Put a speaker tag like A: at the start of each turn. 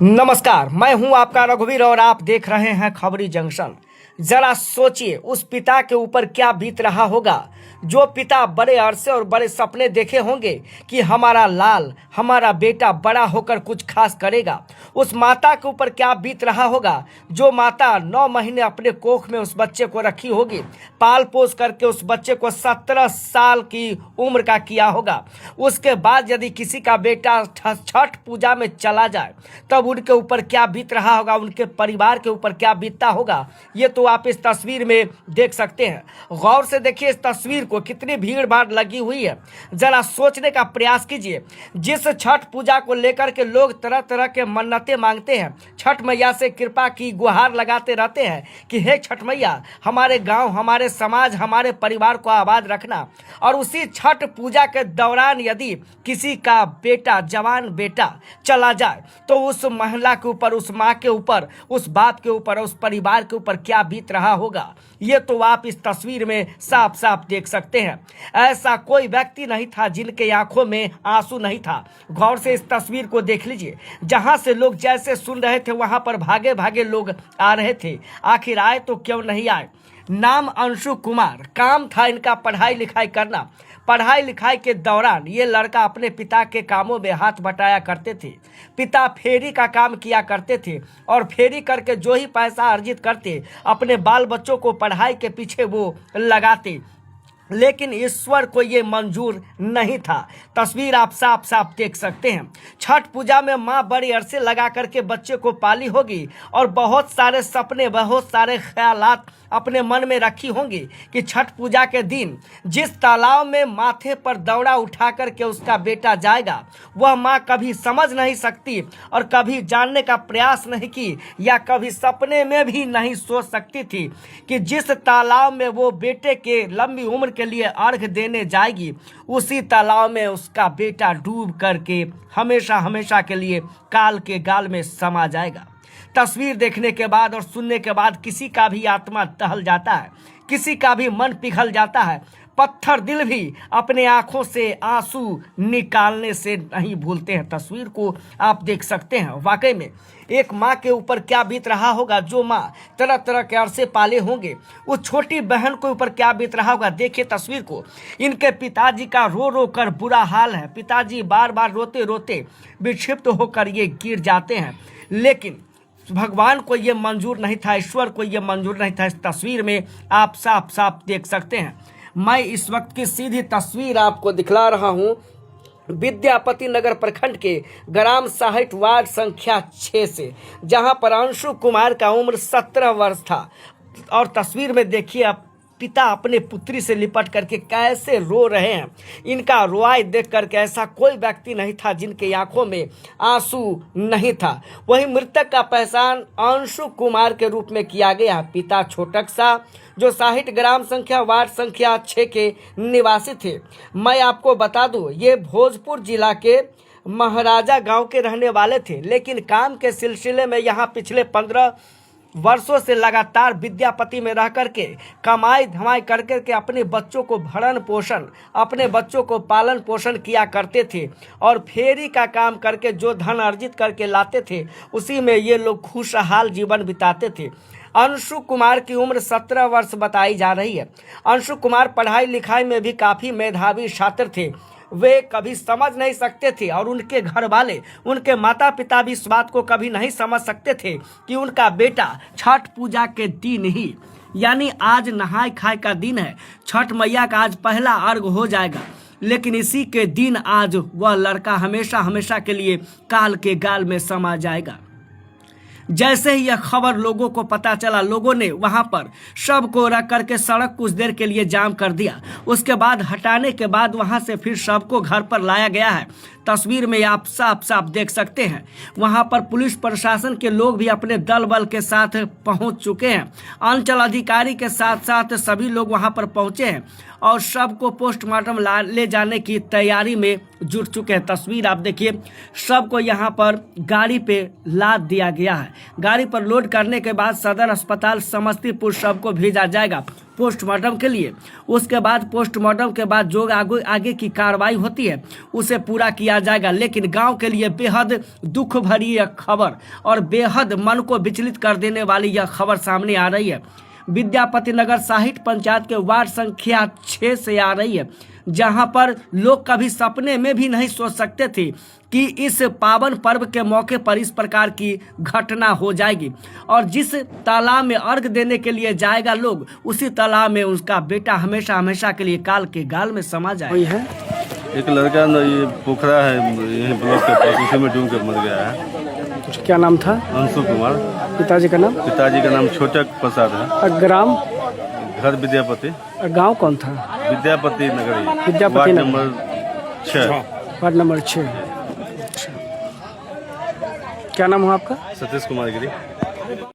A: नमस्कार, मैं हूं आपका रघुवीर और आप देख रहे हैं खबरी जंक्शन। जरा सोचिए उस पिता के ऊपर क्या बीत रहा होगा जो पिता बड़े अरसे और बड़े सपने देखे होंगे कि हमारा लाल, हमारा बेटा बड़ा होकर कुछ खास करेगा। उस माता के ऊपर क्या बीत रहा होगा जो माता 9 महीने अपने कोख में उस बच्चे को रखी होगी, पाल पोस करके उस बच्चे को 17 साल की उम्र का किया होगा। उसके बाद यदि किसी का बेटा छठ पूजा में चला जाए तब उनके ऊपर क्या बीत रहा होगा, उनके परिवार के ऊपर क्या बीतता होगा, ये तो आप इस तस्वीर में देख सकते हैं। गौर से देखिए इस तस्वीर को, कितनी भीड़ भाड़ लगी हुई है। जरा सोचने का प्रयास कीजिए। जिस छठ पूजा को लेकर के लोग तरह तरह के मन्नतें मांगते हैं, छठ मैया से कृपा की गुहार लगाते रहते हैं कि हे छठ मैया हमारे गांव, हमारे समाज, हमारे परिवार को आबाद रखना। और उसी छठ पूजा के दौरान यदि किसी का बेटा, जवान बेटा चला जाए तो उस महिला के ऊपर, उस माँ के ऊपर, उस बाप के ऊपर, उस परिवार के ऊपर क्या बीत रहा होगा, ये तो आप इस तस्वीर में साफ साफ देख सकते हैं। ऐसा कोई व्यक्ति नहीं था जिनके आंखों में आंसू नहीं था। गौर से इस तस्वीर को देख लीजिए। जहां से लोग जैसे सुन रहे थे वहां पर भागे भागे लोग आ रहे थे। आखिर आए तो क्यों नहीं आए। नाम अंशु कुमार, काम था इनका पढ़ाई लिखाई करना। पढ़ाई लिखाई के दौरान ये लड़का अपने पिता के कामों में हाथ बटाया करते थे। पिता फेरी का काम किया करते थे और फेरी करके जो ही पैसा अर्जित करते अपने बाल बच्चों को पढ़ाई के पीछे वो लगाते, लेकिन ईश्वर को ये मंजूर नहीं था। तस्वीर आप साफ साफ देख सकते हैं। छठ पूजा में माँ बड़ी अरसे लगा करके बच्चे को पाली होगी और बहुत सारे सपने, बहुत सारे ख्यालात अपने मन में रखी होंगी कि छठ पूजा के दिन जिस तालाब में माथे पर दौड़ा उठा करके उसका बेटा जाएगा, वह माँ कभी समझ नहीं सकती और कभी जानने का प्रयास नहीं की या कभी सपने में भी नहीं सोच सकती थी कि जिस तालाब में वो बेटे के लंबी उम्र के लिए अर्घ देने जाएगी, उसी तालाब में उसका बेटा डूब करके हमेशा हमेशा के लिए काल के गाल में समा जाएगा। तस्वीर देखने के बाद और सुनने के बाद किसी का भी आत्मा दहल जाता है, किसी का भी मन पिघल जाता है। पत्थर दिल भी अपने आंखों से आंसू निकालने से नहीं भूलते हैं। तस्वीर को आप देख सकते हैं। वाकई में एक माँ के ऊपर क्या बीत रहा होगा जो माँ तरह तरह के अरसे पाले होंगे, उस छोटी बहन के ऊपर क्या बीत रहा होगा। देखिए तस्वीर को, इनके पिताजी का रो रो कर बुरा हाल है। पिताजी बार बार रोते रोते विक्षिप्त होकर ये गिर जाते हैं, लेकिन भगवान को ये मंजूर नहीं था, ईश्वर को ये मंजूर नहीं था। इस तस्वीर में आप साफ साफ देख सकते हैं। मैं इस वक्त की सीधी तस्वीर आपको दिखला रहा हूं विद्यापति नगर प्रखंड के ग्राम साहिट वार्ड संख्या 6 से, जहां पर अंशु कुमार का उम्र 17 वर्ष था। और तस्वीर में देखिए आप, पिता अपने पुत्री से लिपट करके कैसे रो रहे हैं। इनका रोआई देख करके ऐसा कोई व्यक्ति नहीं था जिनके आंखों में आंसू नहीं था। वहीं मृतक का पहचान अंशु कुमार के रूप में किया गया। पिता छोटक सा, जो साहिट ग्राम संख्या वार्ड संख्या 6 के निवासी थे। मैं आपको बता दूं, ये भोजपुर जिला के महाराजा गांव के रहने वाले थे, लेकिन काम के सिलसिले में यहाँ पिछले 15 वर्षों से लगातार विद्यापति में रह करके कमाई धमाई करके के अपने बच्चों को भरण पोषण, अपने बच्चों को पालन पोषण किया करते थे और फेरी का काम करके जो धन अर्जित करके लाते थे उसी में ये लोग खुशहाल जीवन बिताते थे। अंशु कुमार की उम्र 17 वर्ष बताई जा रही है। अंशु कुमार पढ़ाई लिखाई में भी काफ़ी मेधावी छात्र थे। वे कभी समझ नहीं सकते थे और उनके घर वाले, उनके माता पिता भी इस बात को कभी नहीं समझ सकते थे कि उनका बेटा छठ पूजा के दिन ही, यानी आज नहाय खाए का दिन है, छठ मैया का आज पहला अर्घ हो जाएगा, लेकिन इसी के दिन आज वह लड़का हमेशा हमेशा के लिए काल के गाल में समा जाएगा। जैसे ही यह खबर लोगों को पता चला, लोगों ने वहां पर शव रख करके सड़क कुछ देर के लिए जाम कर दिया। उसके बाद हटाने के बाद वहां से फिर शव को घर पर लाया गया है। तस्वीर में आप साफ साफ देख सकते हैं। वहां पर पुलिस प्रशासन के लोग भी अपने दल बल के साथ पहुंच चुके हैं। अंचल अधिकारी के साथ साथ सभी लोग वहां पर पहुंचे हैं और शव को पोस्टमार्टम ले जाने की तैयारी में जुट चुके हैं। तस्वीर आप देखिए, शव को यहाँ पर गाड़ी पे लाद दिया गया है। गाड़ी पर लोड करने के बाद सदर अस्पताल समस्तीपुर शव को भेजा जाएगा पोस्टमार्टम के लिए। उसके बाद पोस्टमार्टम के बाद जो आगे की कार्रवाई होती है उसे पूरा किया जाएगा। लेकिन गांव के लिए बेहद दुख भरी यह खबर और बेहद मन को विचलित कर देने वाली यह खबर सामने आ रही है। विद्यापति नगर साहिठ पंचायत के वार्ड संख्या 6 से आ रही है, जहां पर लोग कभी सपने में भी नहीं सोच सकते थे कि इस पावन पर्व के मौके पर इस प्रकार की घटना हो जाएगी। और जिस तालाब में अर्घ देने के लिए जाएगा लोग, उसी तालाब में उसका बेटा हमेशा हमेशा के लिए काल के गाल में समा जाए।
B: एक लड़का ये पोखरा है, यही ब्लॉक के पास, उसी में डूब के मर गया है।
A: क्या नाम था?
B: अंशु कुमार।
A: पिताजी का नाम? पिताजी
B: का नाम छोटक प्रसाद है।
A: ग्राम?
B: घर विद्यापति।
A: गांव कौन था?
B: Vidyapati Nagar,
A: Vidyapati
B: ward number 6।
A: Ward number 6। क्या नाम हुआ आपका?
B: सतीश कुमार गिरी।